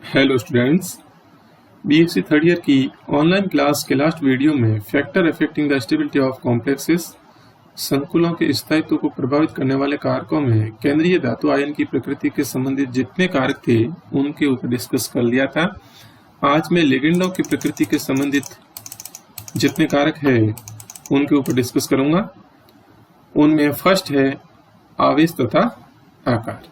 Hello students, BSc third year की online class के last video में factor affecting the stability of complexes, संकुलों के स्थायित्व को प्रभावित करने वाले कारकों में केंद्रीय धातु आयन की प्रकृति के संबंधित जितने कारक थे उनके ऊपर डिस्कस कर लिया था। आज मैं लिगेंडों की प्रकृति के संबंधित जितने कारक है उनके ऊपर डिस्कस करूंगा। उनमें फर्स्ट है आवेश तथा आकार।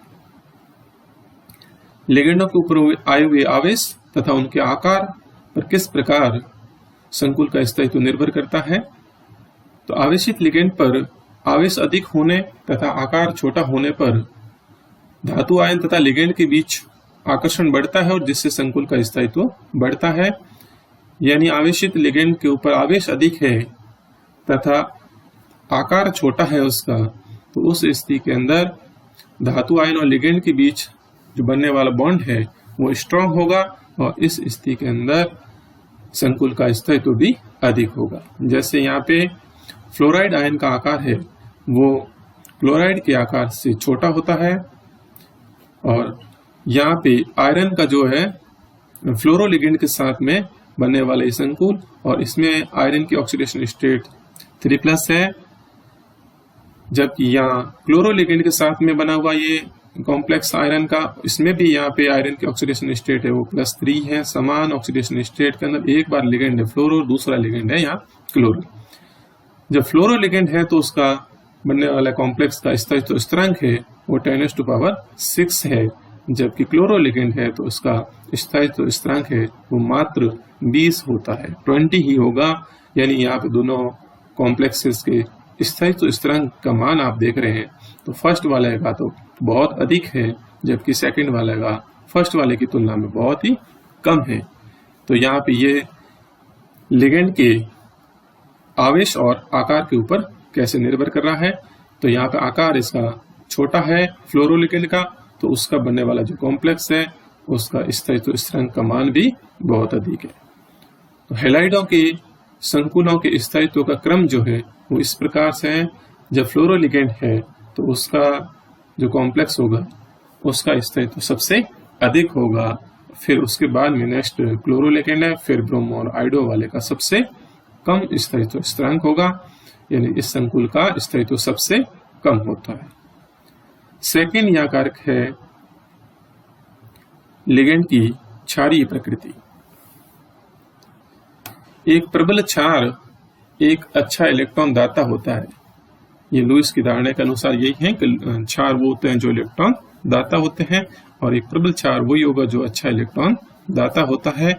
लिगेंडों के ऊपर आए हुए आवेश तथा उनके आकार पर किस प्रकार संकुल का स्थायित्व निर्भर करता है। तो आवेशित लिगेंड पर आवेश अधिक होने तथा आकार छोटा होने पर धातु आयन तथा लिगेंड के बीच आकर्षण बढ़ता है और जिससे संकुल का स्थायित्व बढ़ता है। यानी आवेशित लिगेंड के ऊपर आवेश अधिक है तथा आकार छोटा है उसका, तो उस स्थिति के अंदर धातु आयन और लिगेंड के बीच जो बनने वाला बॉन्ड है वो स्ट्रांग होगा और इस स्थिति के अंदर संकुल का स्थायित्व भी अधिक होगा। जैसे यहाँ पे फ्लोराइड आयन का आकार है वो क्लोराइड के आकार से छोटा होता है और यहाँ पे आयरन का जो है फ्लोरोलिगेंड के साथ में बनने वाला संकुल, और इसमें आयरन की ऑक्सीडेशन स्टेट 3+ है, जबकि यहाँ क्लोरोलिगेंड के साथ में बना हुआ ये कॉम्प्लेक्स आयरन का, इसमें भी यहाँ पे आयरन की ऑक्सीडेशन स्टेट है वो +3 है। समान ऑक्सीडेशन स्टेट के अंदर एक बार लिगेंड है फ्लोरो, दूसरा लिगेंड है यहाँ क्लोरो। जब फ्लोरो लिगेंड है तो उसका बनने वाला कॉम्प्लेक्स का स्थायित्व स्थिरांक है वो 10⁻6 है, जबकि क्लोरो लिगेंड है तो उसका स्थायित्व स्थिरांक है वो मात्र 20 होता है, 20 ही होगा। यानी यहाँ पे दोनों कॉम्प्लेक्सेस के स्थायित्व स्थिरांक का मान आप देख रहे हैं तो फर्स्ट वाले का तो बहुत अधिक है, जबकि सेकंड वाले का फर्स्ट वाले की तुलना में बहुत ही कम है। तो यहाँ पे ये लिगेंड के आवेश और आकार के ऊपर कैसे निर्भर कर रहा है। तो यहाँ पे आकार इसका छोटा है फ्लोरोलिगेंड का, तो उसका बनने वाला जो कॉम्प्लेक्स है उसका स्थायित्व स्थिरांक का मान भी बहुत अधिक है। तो हैलाइडों के संकुलों के स्थायित्व का क्रम जो है वो इस प्रकार से है। जब फ्लोरोलिगेंड है तो उसका जो कॉम्प्लेक्स होगा उसका स्थायित्व सबसे अधिक होगा, फिर उसके बाद में नेक्स्ट क्लोरोलिगेंड है, फिर ब्रोमो और आयोडो वाले का सबसे कम स्थायित्व स्थिरांक होगा, यानी इस संकुल का स्थायित्व सबसे कम होता है। सेकेंड यहाँ कारक है लिगेंड की क्षारीय प्रकृति। एक प्रबल क्षार एक अच्छा इलेक्ट्रॉन दाता होता है। ये लुईस की धारणा के अनुसार यही है कि क्षार वो होते हैं जो इलेक्ट्रॉन दाता होते हैं और एक प्रबल क्षार वही होगा जो अच्छा इलेक्ट्रॉन दाता होता है।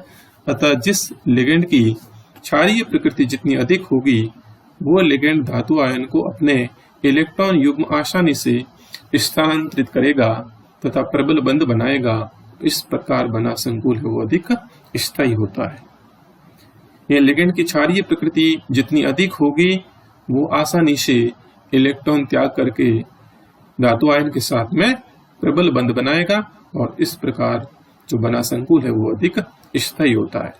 अतः जिस लिगेंड की क्षारीय प्रकृति जितनी अधिक होगी वो लिगेंड धातु आयन को अपने इलेक्ट्रॉन युग्म आसानी से स्थानांतरित करेगा तथा प्रबल बंध बनाएगा। इस प्रकार बना संकुल है वो अधिक स्थायी होता है। यह लिगेंड की क्षारीय प्रकृति जितनी अधिक होगी वो आसानी से इलेक्ट्रॉन त्याग करके धातु आयन के साथ में प्रबल बंध बनाएगा और इस प्रकार जो बना संकुल है वो अधिक स्थायी होता है।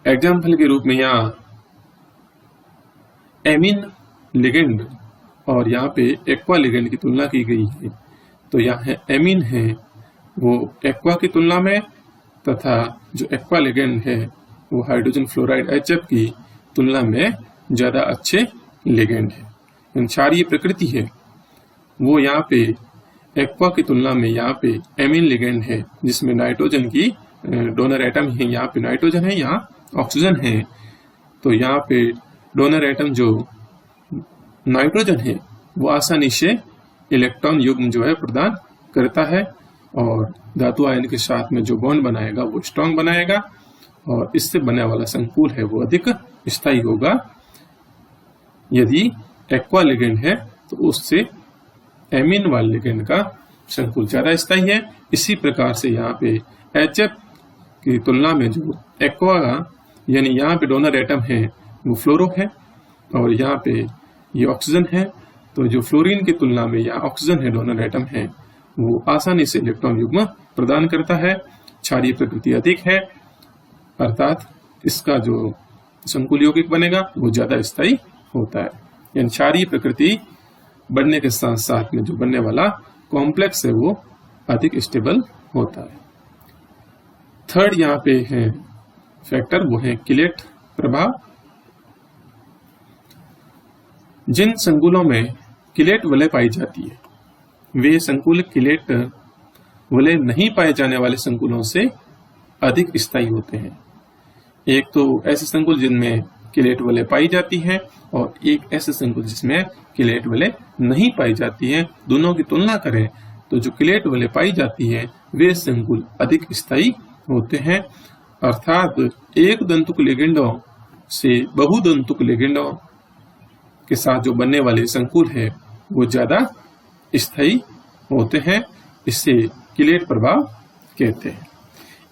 एग्जाम्पल के रूप में यहाँ एमीन लिगेंड और यहाँ पे एक्वा लिगेंड की तुलना की गई है। तो यहाँ एमीन है वो एक्वा की तुलना में तथा जो एक्वा लिगेंड है वो हाइड्रोजन फ्लोराइड HF की तुलना में ज्यादा अच्छे लिगेंड है। क्षारीय प्रकृति है वो यहाँ पे एक्वा की तुलना में यहाँ पे एमीन लिगेंड है जिसमें नाइट्रोजन की डोनर एटम है, यहाँ पे नाइट्रोजन है, यहाँ ऑक्सीजन है। तो यहाँ पे डोनर एटम जो नाइट्रोजन है वो आसानी से इलेक्ट्रॉन युग्म जो है प्रदान करता है और धातु आयन के साथ में जो बॉन्ड बनाएगा वो स्ट्रांग बनाएगा और इससे बनने वाला संकुल है वो अधिक स्थायी होगा। यदि एक्वा लिगेंड है तो उससे एमीन वाले लिगेंड का संकुल ज्यादा स्थायी है। इसी प्रकार से यहाँ पे HF की तुलना में जो एक्वा यानी यहाँ पे डोनर एटम है वो फ्लोरो है और यहाँ पे ये ऑक्सीजन है। तो जो फ्लोरीन की तुलना में यहाँ ऑक्सीजन है डोनर एटम है वो आसानी से इलेक्ट्रॉन युग्म प्रदान करता है, क्षारीय प्रकृति अधिक है, अर्थात इसका जो संकुल यौगिक बनेगा वो ज्यादा स्थायी होता है। यानी क्षारीय प्रकृति बढ़ने के साथ साथ में जो बनने वाला कॉम्प्लेक्स है वो अधिक स्टेबल होता है। थर्ड यहाँ पे है फैक्टर, वो है किलेट प्रभाव। जिन संकुलों में किलेट वलय पाई जाती है वे संकुल किलेट वलय नहीं पाए जाने वाले संकुलों से अधिक स्थायी होते हैं। एक तो ऐसे संकुल जिनमें किलेट वलय पाई जाती है और एक ऐसे संकुल जिसमें किलेट वलय नहीं पाई जाती है। दोनों की तुलना करें तो जो किलेट वलय पाई जाती है वे संकुल अधिक स्थायी होते हैं, अर्थात एक दंतुक लिगेंडों से बहुदंतुक लिगेंडों के साथ जो बनने वाले संकुल है वो ज्यादा स्थायी होते हैं। इससे किलेट प्रभाव कहते हैं।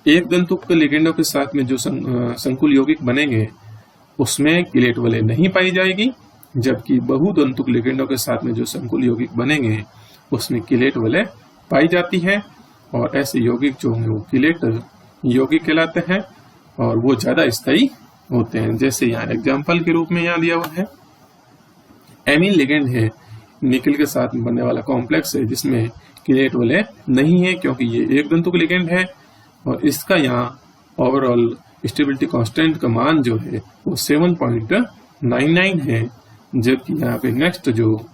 एक दंतुक लिगेंडों के साथ में जो संकुल यौगिक बनेंगे उसमें किलेट वलय नहीं पाई जाएगी, जबकि बहुदंतुक लिगेंडों के साथ में जो संकुल यौगिक बनेंगे उसमें किलेट वलय पाई जाती है और ऐसे यौगिक जो होंगे वो किलेट यौगिक कहलाते हैं और वो ज्यादा स्थायी होते हैं। जैसे यहाँ एग्जाम्पल के रूप में यहाँ दिया हुआ है, एमीन लिगेंड है, निकल के साथ में बनने वाला कॉम्प्लेक्स है जिसमें किलेट वलय नहीं है क्योंकि ये एक दंतुक लिगेंड है और इसका यहाँ ओवरऑल स्टेबिलिटी कांस्टेंट का मान जो है वो 7.99 है, जबकि यहाँ पे नेक्स्ट जो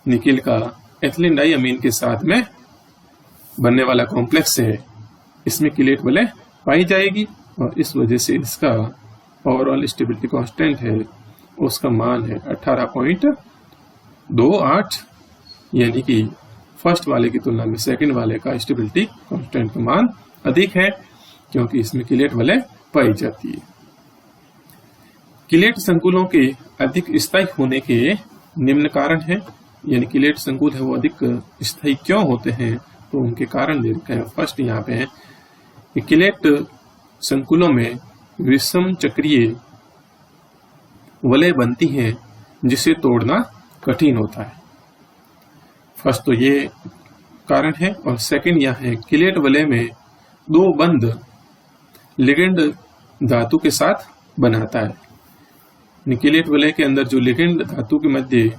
निकल का एथिलीन डाइअमीन के साथ में बनने वाला कॉम्प्लेक्स है इसमें किलेट वलय पाई जाएगी और इस वजह से इसका ओवरऑल स्टेबिलिटी कांस्टेंट है उसका मान है 18.28, यानी कि फर्स्ट वाले की तुलना में सेकंड वाले का स्टेबिलिटी कांस्टेंट का मान अधिक है क्योंकि इसमें किलेट वलय पाई जाती है। किलेट संकुलों के अधिक स्थायी होने के निम्न कारण हैं, यानी किलेट संकुल है वो अधिक स्थायी क्यों होते हैं तो उनके कारण दे रखे हैं। फर्स्ट यहाँ पे है कि किलेट संकुलों में विषम चक्रीय वलय बनती हैं जिसे तोड़ना कठिन होता है। फर्स्ट तो ये कारण है और सेकंड यह है किलेट वलय में दो बंध लिगेंड धातु के साथ बनाता है। किलेट वलय के अंदर जो लिगेंड धातु के मध्य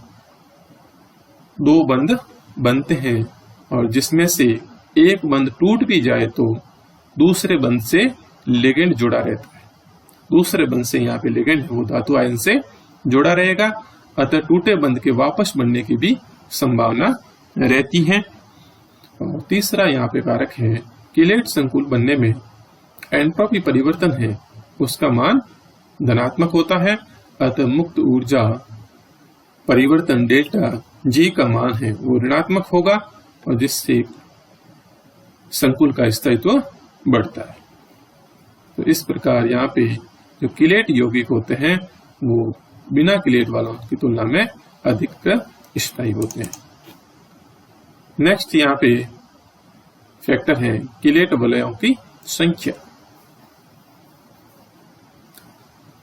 दो बंध बनते हैं और जिसमें से एक बंध टूट भी जाए तो दूसरे बंध से लिगेंड जुड़ा रहता है। दूसरे बंध से यहाँ पे लिगेंड है वो धातु आयन से जुड़ा रहेगा, अतः टूटे बंध के वापस बनने की भी संभावना रहती है। और तीसरा यहाँ पे कारक है किलेट संकुल बनने में एंट्रोपी परिवर्तन है उसका मान धनात्मक होता है, अतः मुक्त ऊर्जा परिवर्तन डेल्टा जी का मान है वो ऋणात्मक होगा और जिससे संकुल का स्थायित्व बढ़ता है। तो इस प्रकार यहाँ पे जो किलेट यौगिक होते हैं वो बिना किलेट वालों की तुलना में अधिक स्थायी होते हैं। नेक्स्ट यहाँ पे फैक्टर है किलेट वलयों की संख्या।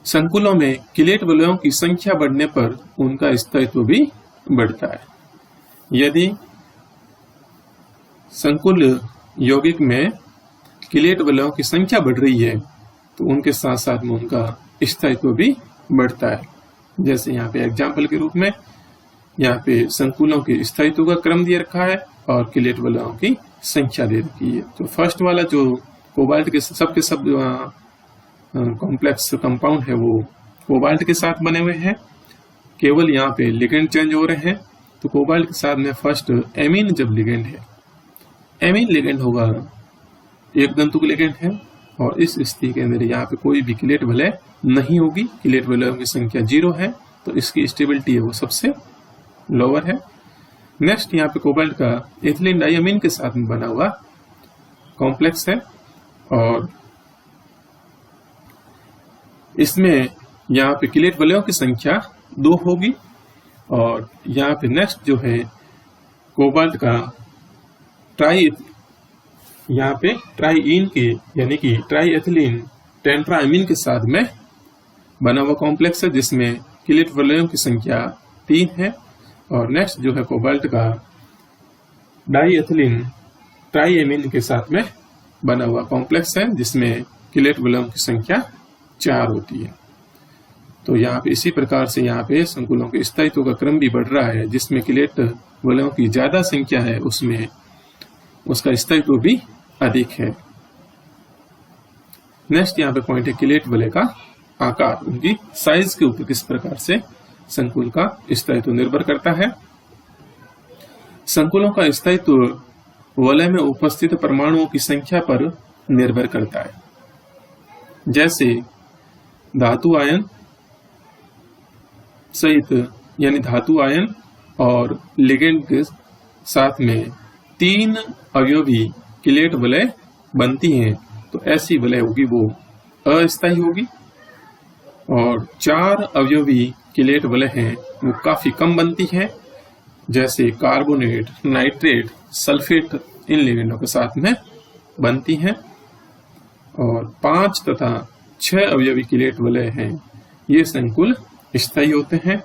संकुलों में किलेट वलयों की संख्या बढ़ने पर उनका स्थायित्व भी बढ़ता है। यदि संकुल यौगिक में किलेट वलयों की संख्या बढ़ रही है तो उनके साथ साथ में उनका स्थायित्व भी बढ़ता है। जैसे यहाँ पे एग्जाम्पल के रूप में यहाँ पे संकुलों के स्थायित्व का क्रम दिया रखा है और किलेट वलयों की संख्या दे रखी है। तो फर्स्ट वाला जो कोबाल्ट के सब कॉम्प्लेक्स कंपाउंड है वो कोबाल्ट के साथ बने हुए हैं, केवल यहाँ पे लिगेंड चेंज हो रहे हैं। तो कोबाल्ट के साथ में फर्स्ट एमीन जब लिगेंड है, एमीन लिगेंड होगा एक दंतुक लिगेंड है और इस स्थिति के अंदर यहाँ पे कोई भी किलेट वलय नहीं होगी, किलेट वलयों की संख्या 0 है तो इसकी स्टेबिलिटी है वो सबसे लोअर है। नेक्स्ट यहाँ पे कोबाल्ट का एथिलीन डाइअमीन के साथ में बना हुआ कॉम्प्लेक्स है और इसमें यहाँ पे किलेट वलयों की संख्या 2 होगी और यहाँ पे नेक्स्ट जो है कोबाल्ट का यहाँ पे ट्राईइन के यानी कि ट्राई एथिलीन टेंट्रामीन के साथ में बना हुआ कॉम्प्लेक्स है जिसमें किलेट वलयों की संख्या 3 है। और नेक्स्ट जो है कोबाल्ट का डाई एथिलीन ट्राईएमीन के साथ में बना हुआ कॉम्प्लेक्स है जिसमें किलेट वलयों की संख्या 4 होती है। तो यहाँ पे इसी प्रकार से यहाँ पे संकुलों के स्थायित्व का क्रम भी बढ़ रहा है, जिसमें किलेट वलयों की ज्यादा संख्या है उसमें उसका स्थायित्व भी अधिक है। नेक्स्ट यहाँ पे पॉइंट है किलेट वलय का आकार, उनकी साइज के ऊपर किस प्रकार से संकुल का स्थायित्व निर्भर करता है। संकुलों का स्थायित्व वलय में उपस्थित परमाणुओं की संख्या पर निर्भर करता है। जैसे धातु आयन सहित यानी धातु आयन और लिगेंड के साथ में 3 अवयवी किलेट वलय बनती हैं, तो ऐसी वलय होगी वो अस्थायी होगी। और 4 अवयवी किलेट वलय हैं वो काफी कम बनती हैं, जैसे कार्बोनेट, नाइट्रेट, सल्फेट इन लिगेंडों के साथ में बनती हैं। और 5 तथा 6 अवयवी किलेट वलय हैं, ये संकुल स्थायी होते हैं।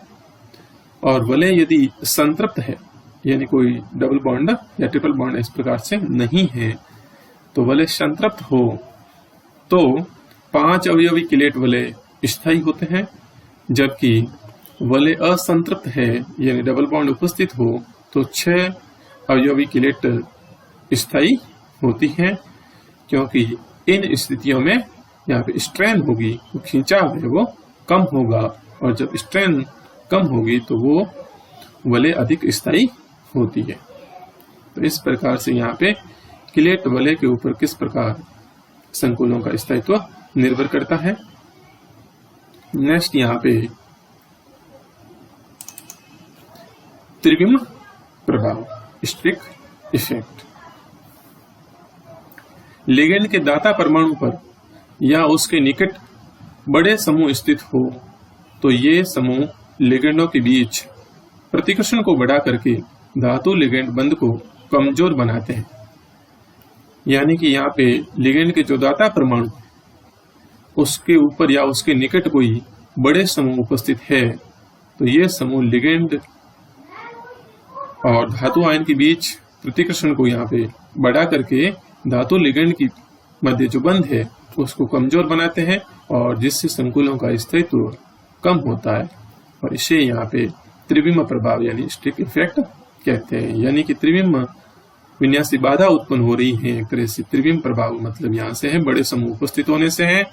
और वलय यदि संतृप्त है यानी कोई डबल बॉन्ड या ट्रिपल बॉन्ड इस प्रकार से नहीं है, तो वलय संतृप्त हो तो 5 अवयवी किलेट वलय स्थायी होते हैं, जबकि वलय असंतृप्त है यानी डबल बॉन्ड उपस्थित हो तो 6 अवयवी किलेट स्थायी होती हैं, क्योंकि इन स्थितियों में यहाँ पे स्ट्रेन होगी, तो खिंचाव है वो कम होगा, और जब स्ट्रेन कम होगी तो वो वलय अधिक स्थायी होती है। तो इस प्रकार से यहाँ पे किलेट वलय के ऊपर किस प्रकार संकुलों का स्थायित्व निर्भर करता है। नेक्स्ट यहाँ पे त्रिविम प्रभाव, स्टिक इफेक्ट। लिगेंड के दाता परमाणु पर या उसके निकट बड़े समूह स्थित हो तो ये समूह लिगेंडों के बीच प्रतिकर्षण को बढ़ा करके धातु लिगेंड बंध को कमजोर बनाते हैं। यानी कि यहाँ पे लिगेंड के जो दाता परमाणु उसके ऊपर या उसके निकट कोई बड़े समूह उपस्थित है, तो ये समूह लिगेंड और धातु आयन के बीच प्रतिकर्षण को यहाँ पे बढ़ा करके धातु लिगेंड की मध्य जो बंध है उसको कमजोर बनाते हैं, और जिससे संकुलों का स्थायित्व कम होता है। और इसे यहाँ पे त्रिविम प्रभाव यानी स्टिक इफेक्ट कहते हैं। यानी कि त्रिविम विन्यासी बाधा उत्पन्न हो रही है, एक तरह से त्रिविम प्रभाव मतलब यहाँ से है बड़े समूह उपस्थित होने से है,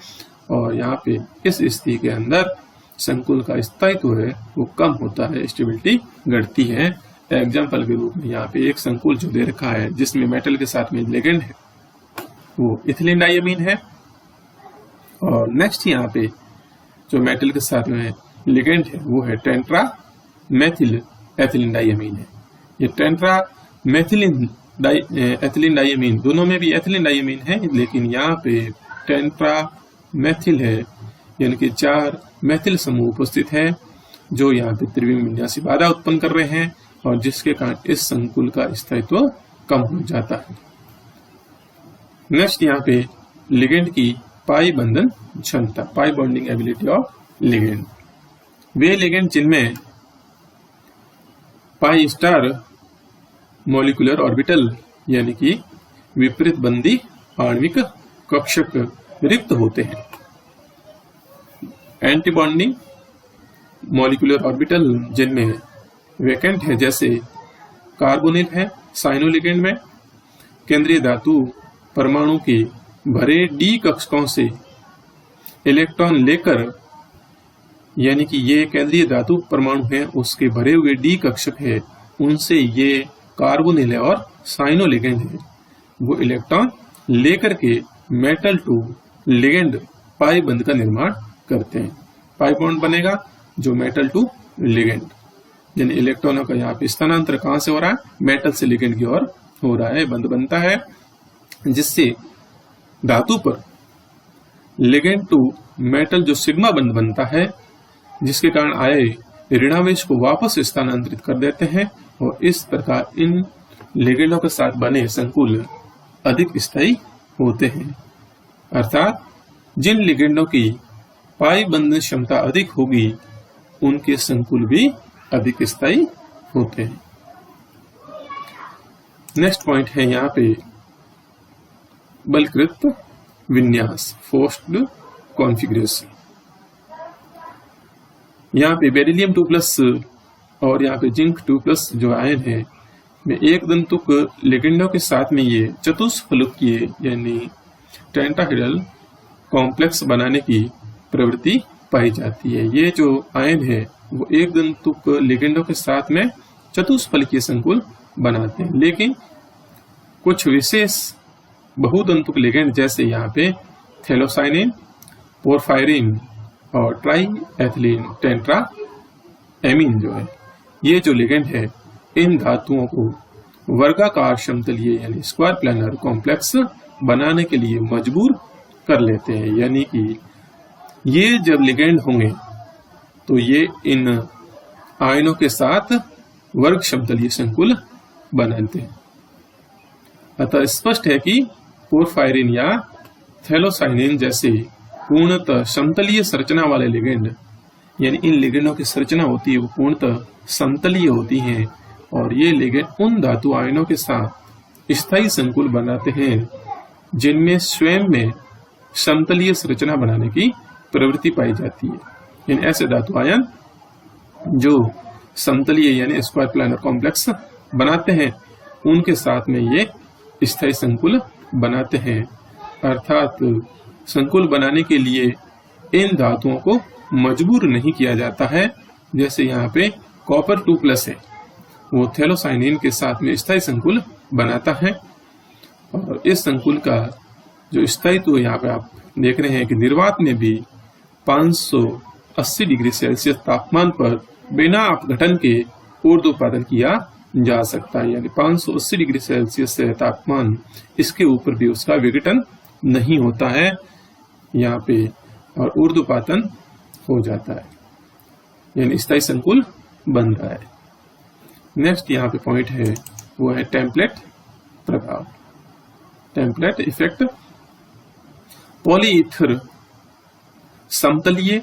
और यहाँ पे इस स्थिति के अंदर संकुल का स्थायित्व है वो कम होता है, स्टेबिलिटी घटती है। एग्जाम्पल के रूप में यहाँ पे एक संकुल जो दे रखा है जिसमें मेटल के साथ में लिगेंड है वो इथिलीन डाइअमीन है, और नेक्स्ट यहाँ पे जो मेटल के साथ में लिगेंड है वो है टेंट्रा मेथिल एथिलीन डाइअमीन है। ये टेंट्रा मेथिलीन एथिलीन डाइअमीन, दोनों में भी एथिलीन डाइअमीन है, लेकिन यहाँ पे टेंट्रा मेथिल है, यानी कि 4 मेथिल समूह उपस्थित है जो यहाँ पे त्रिविम विन्यासी बाधा उत्पन्न कर रहे हैं, और जिसके कारण इस संकुल का स्थायित्व कम हो जाता है। नेक्स्ट यहाँ पे लिगेंड की पाई बंधन क्षमता, pi bonding ability of ligand. Way ligand जिनमें पाई स्टार मॉलिक्यूलर ऑर्बिटल यानी कि विपरीत बंदी आणविक कक्षक रिक्त होते हैं। एंटी बॉन्डिंग मॉलिक्यूलर ऑर्बिटल जिनमें वैकेंट है, जैसे कार्बोनिल है साइनो लिगेंड में, केंद्रीय धातु परमाणु के भरे डी कक्षकों से इलेक्ट्रॉन लेकर, यानी कि ये केंद्रीय धातु परमाणु है उसके भरे हुए डी कक्षक है, उनसे ये कार्बोनिल है और साइनो लिगेंड है, वो इलेक्ट्रॉन लेकर के मेटल टू लिगेंड पाई बंध का निर्माण करते हैं। पाई बॉन्ड बनेगा जो मेटल टू लिगेंड, यानी इलेक्ट्रॉनों का यहाँ पे स्थानांतर कहां से हो रहा है, मेटल से लिगेंड की ओर हो रहा है, बंध बनता है, जिससे धातु पर लिगेंड टू मेटल जो सिग्मा बंध बनता है, जिसके कारण आए ऋणावेश को वापस स्थानांतरित कर देते हैं, और इस प्रकार इन लिगेंडों के साथ बने संकुल अधिक स्थायी होते हैं। अर्थात जिन लिगेंडों की पाई बंधन क्षमता अधिक होगी उनके संकुल भी अधिक स्थायी होते हैं। नेक्स्ट पॉइंट है यहाँ पे बलकृत विन्यास, फोर्स्ड कॉन्फ़िगरेशन। यहाँ पे बेरिलियम 2+ और यहाँ पे जिंक 2+ जो आयन है, में एक दंतुक लिगेंडों के साथ में ये चतुष्फलकीय यानी टेंटाहेड्रल कॉम्प्लेक्स बनाने की प्रवृत्ति पाई जाती है। ये जो आयन है वो एक दंतुक लिगेंडों के साथ में चतुष्फलकीय संकुल बनाते हैं, लेकिन कुछ विशेष बहुदंतुक लिगेंड जैसे यहाँ पे थैलोसाइनिन, पोरफायरिन और ट्राई एथिलीन टेंट्रा एमीन जो है, ये जो लिगेंड है इन धातुओं को वर्गाकार समतलीय यानी स्क्वायर प्लानर कॉम्प्लेक्स बनाने के लिए मजबूर कर लेते हैं। यानी कि ये जब लिगेंड होंगे तो ये इन आयनों के साथ वर्ग समतलीय संकुल बनाते हैं। अतः स्पष्ट है कि पोरफायरिन या थैलोसाइनिन जैसे पूर्णतः समतलीय संरचना वाले लिगेंड यानी इन लिगेंडों की संरचना होती है वो पूर्णतः समतलीय होती है और ये लिगेंड उन धातु आयनों के साथ स्थायी संकुल बनाते हैं जिनमें स्वयं में समतलीय संरचना बनाने की प्रवृत्ति पाई जाती है। यानी ऐसे धातु आयन जो समतलीय यानी स्क्वायर प्लानर कॉम्प्लेक्स बनाते हैं उनके साथ में ये स्थायी संकुल बनाते हैं। अर्थात संकुल बनाने के लिए इन धातुओं को मजबूर नहीं किया जाता है। जैसे यहाँ पे कॉपर 2+ है, वो थैलोसाइनिन के साथ में स्थायी संकुल बनाता है और इस संकुल का जो स्थायित्व यहाँ पे आप देख रहे हैं कि निर्वात में भी 580 डिग्री सेल्सियस तापमान पर बिना अपघटन के ऊर्ध्वपातन किया जा सकता है। यानी 580 डिग्री सेल्सियस से तापमान इसके ऊपर भी उसका विघटन नहीं होता है यहाँ पे और ऊर्ध्वपातन हो जाता है, यानी स्थायी संकुल बन रहा है। नेक्स्ट यहाँ पे पॉइंट है वो है टेम्पलेट प्रभाव, टेम्पलेट इफेक्ट। पॉलीईथर समतलीय,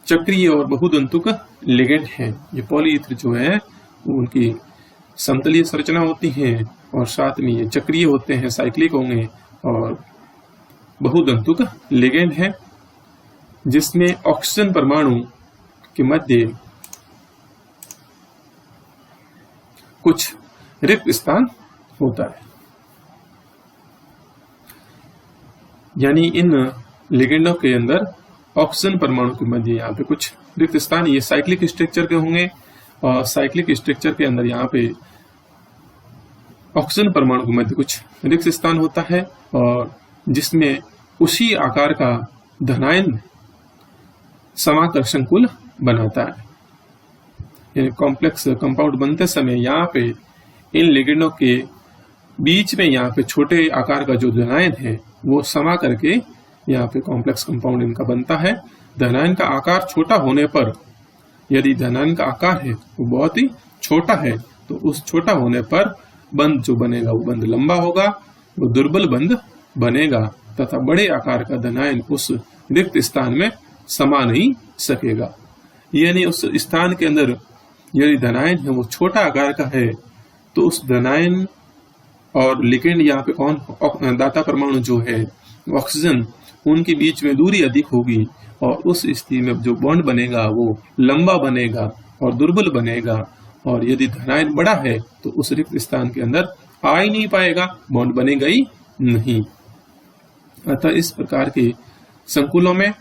चक्रीय और बहुदंतुक लिगेंड है। ये पॉलीईथर जो है उनकी समतलीय संरचना होती है और साथ में ये चक्रीय होते हैं, साइक्लिक होंगे और बहुदंतुक लिगेंड है जिसमें ऑक्सीजन परमाणु के मध्य कुछ रिक्त स्थान होता है। यानी इन लिगेंडों के अंदर ऑक्सीजन परमाणु के मध्य यहाँ पे कुछ रिक्त स्थान, ये साइक्लिक स्ट्रक्चर के होंगे और साइक्लिक स्ट्रक्चर के अंदर यहाँ पे ऑक्सीजन परमाणु के मध्य कुछ रिक्त स्थान होता है और जिसमें उसी आकार का धनायन समाकर संकुल बनाता है। यानी कॉम्प्लेक्स कंपाउंड बनते समय यहाँ पे इन लिगेंडों के बीच में यहाँ पे छोटे आकार का जो धनायन है वो समा करके यहाँ पे कॉम्प्लेक्स कंपाउंड इनका बनता है। धनायन का आकार छोटा होने पर, यदि धनायन का आकार है वो बहुत ही छोटा है तो उस छोटा होने पर बंध जो बनेगा वो बंध लंबा होगा, वो दुर्बल बंध बनेगा तथा बड़े आकार का धनायन उस रिक्त स्थान में समा नहीं सकेगा। यानी उस स्थान के अंदर यदि धनायन है वो छोटा आकार का है तो उस धनायन और लिगेंड यहाँ पे कौन दाता परमाणु जो है ऑक्सीजन, उनके बीच में दूरी अधिक होगी और उस स्थिति में जो बॉन्ड बनेगा वो लंबा बनेगा और दुर्बल बनेगा और यदि धनायन बड़ा है तो उस रिक्त स्थान के अंदर आ ही नहीं पाएगा, बॉन्ड बनेगा ही नहीं। अतः इस प्रकार के संकुलों में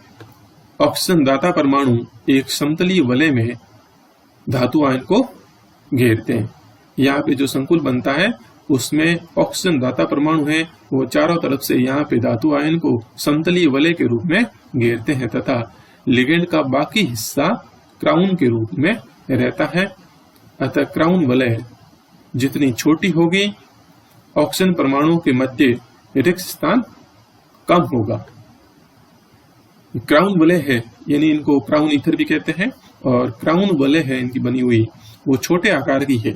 ऑक्सीजन दाता परमाणु एक समतलीय वलय में धातु आयन को घेरते हैं। यहाँ पे जो संकुल बनता है उसमें ऑक्सीजन दाता परमाणु है वो चारों तरफ से यहाँ पे धातु आयन को समतलीय वलय के रूप में घेरते हैं तथा लिगेंड का बाकी हिस्सा क्राउन के रूप में रहता है। अतः क्राउन वलय जितनी छोटी होगी ऑक्सीजन परमाणुओं के मध्य रिक्त स्थान कम होगा। क्राउन वलय है यानी इनको क्राउन ईथर भी कहते हैं और क्राउन वलय है इनकी बनी हुई वो छोटे आकार की है।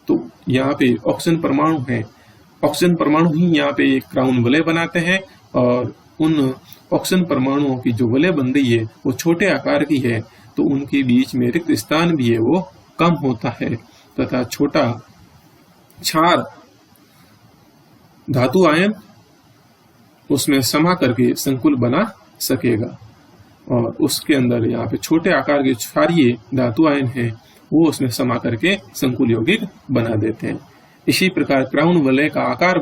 तो यहाँ पे ऑक्सीजन परमाणु है, ऑक्सीजन परमाणु ही यहाँ पे एक क्राउन वलय बनाते हैं और उन ऑक्सीजन परमाणुओं की जो वलय बन रही है वो छोटे आकार की है तो उनके बीच में रिक्त स्थान भी है वो कम होता है तथा छोटा क्षार धातु आयन उसमें समा करके संकुल बना सकेगा और उसके अंदर यहाँ पे छोटे आकार के क्षारीय धातु आयन है वो उसमें समा करके संकुल यौगिक बना देते हैं। इसी प्रकार क्राउन वलय का आकार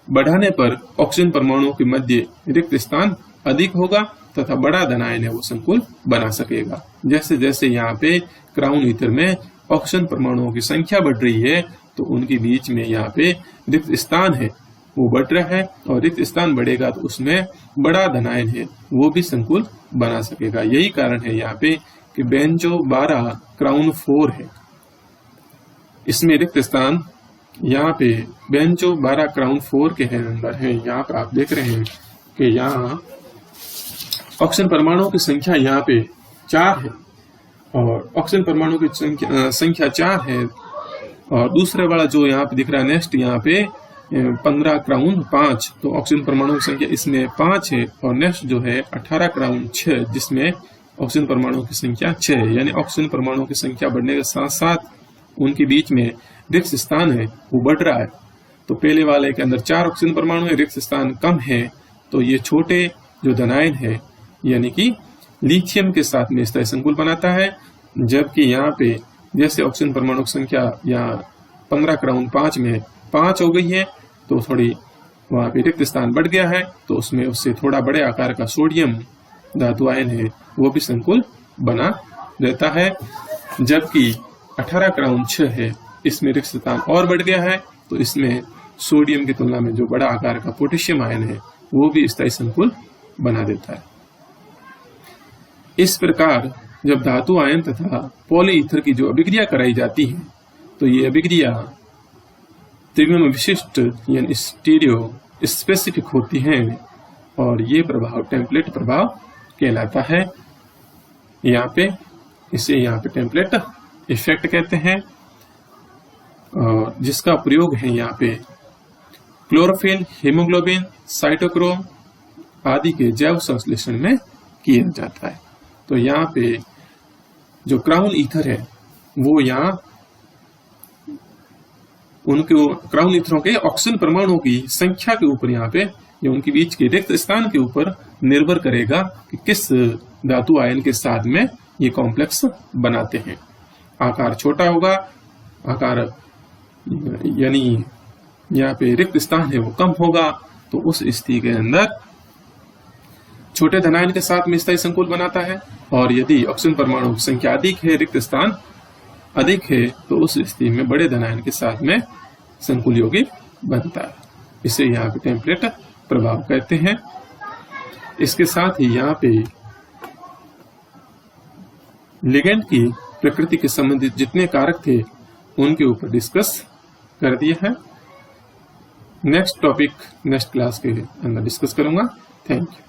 बढ़ाने पर ऑक्सीजन परमाणुओं के मध्य रिक्त स्थान अधिक होगा तथा बड़ा धनायन है वो संकुल बना सकेगा। जैसे जैसे यहाँ पे क्राउन ईथर में ऑक्सीजन परमाणुओं की संख्या बढ़ रही है तो उनके बीच में यहाँ पे रिक्त स्थान है वो बढ़ रहा है, और रिक्त स्थान बढ़ेगा तो उसमें बड़ा धनायन है वो भी संकुल बना सकेगा। यही कारण है यहाँ पे कि बेंजो 12 क्राउन 4 है, इसमें रिक्त स्थान यहाँ पे बेंजो 12 क्राउन 4 के अंदर है। यहाँ पर आप देख रहे हैं कि यहाँ ऑक्सीजन परमाणुओं की संख्या यहाँ पे 4 है, और ऑक्सीजन परमाणु की संख्या 4 है, और दूसरे वाला जो यहाँ पे दिख रहा है नेक्स्ट यहाँ पे 15 क्राउन 5, तो ऑक्सीजन परमाणु की संख्या इसमें 5 है, और नेक्स्ट जो है 18 क्राउन 6 जिसमें ऑक्सीजन परमाणु की संख्या 6 है। यानी ऑक्सीजन परमाणु की संख्या बढ़ने के साथ साथ उनके बीच में रिक्त स्थान है वो बढ़ रहा है। तो पहले वाले के अंदर 4 ऑक्सीजन परमाणु है, रिक्त स्थान कम है, तो ये छोटे जो धनायन है यानी कि लिथियम के साथ में स्थायी संकुल बनाता है। जबकि यहाँ पे जैसे ऑक्सीजन परमाणु की संख्या यहाँ 15 क्राउन 5 में 5 हो गई है, तो थोड़ी वहां पे रिक्त स्थान बढ़ गया है, तो उसमें उससे थोड़ा बड़े आकार का सोडियम धातु आयन है वो भी संकुल बना रहता है। जबकि 18 क्राउन 6 है, इसमें रिक्त स्थान और बढ़ गया है, तो इसमें सोडियम की तुलना में जो बड़ा आकार का पोटेशियम आयन है वो भी स्थायी संकुल बना देता है। इस प्रकार जब धातु आयन तथा पॉलीईथर की जो अभिक्रिया कराई जाती है तो ये अभिक्रिया त्रिविम विशिष्ट यानी स्टीरियो स्पेसिफिक होती हैं, और ये प्रभाव टेम्पलेट प्रभाव कहलाता है। यहाँ पे इसे यहाँ पे टेम्पलेट इफेक्ट कहते हैं, और जिसका प्रयोग है यहाँ पे क्लोरोफिल, हीमोग्लोबिन, साइटोक्रोम आदि के जैव संश्लेषण में किया जाता है। तो यहाँ पे जो क्राउन ईथर है वो यहाँ उनके क्राउन ईथरों के ऑक्सीजन परमाणुओं की संख्या के ऊपर यहाँ पे या उनके बीच के रिक्त स्थान के ऊपर निर्भर करेगा कि किस धातु आयन के साथ में ये कॉम्प्लेक्स बनाते हैं। आकार छोटा होगा, आकार यानी यहाँ पे रिक्त स्थान है वो कम होगा, तो उस स्थिति के अंदर छोटे धनायन के साथ में स्थायी संकुल बनाता है, और यदि ऑक्सीजन परमाणु की संख्या अधिक है, रिक्त स्थान अधिक है, तो उस स्थिति में बड़े धनायन के साथ में संकुल यौगिक बनता है। इसे यहाँ पे टेम्पलेट प्रभाव कहते हैं। इसके साथ ही यहाँ पे लिगेंड की प्रकृति के संबंधित जितने कारक थे उनके ऊपर डिस्कस कर दिया है। नेक्स्ट टॉपिक नेक्स्ट क्लास के अंदर डिस्कस करूंगा। Thank you.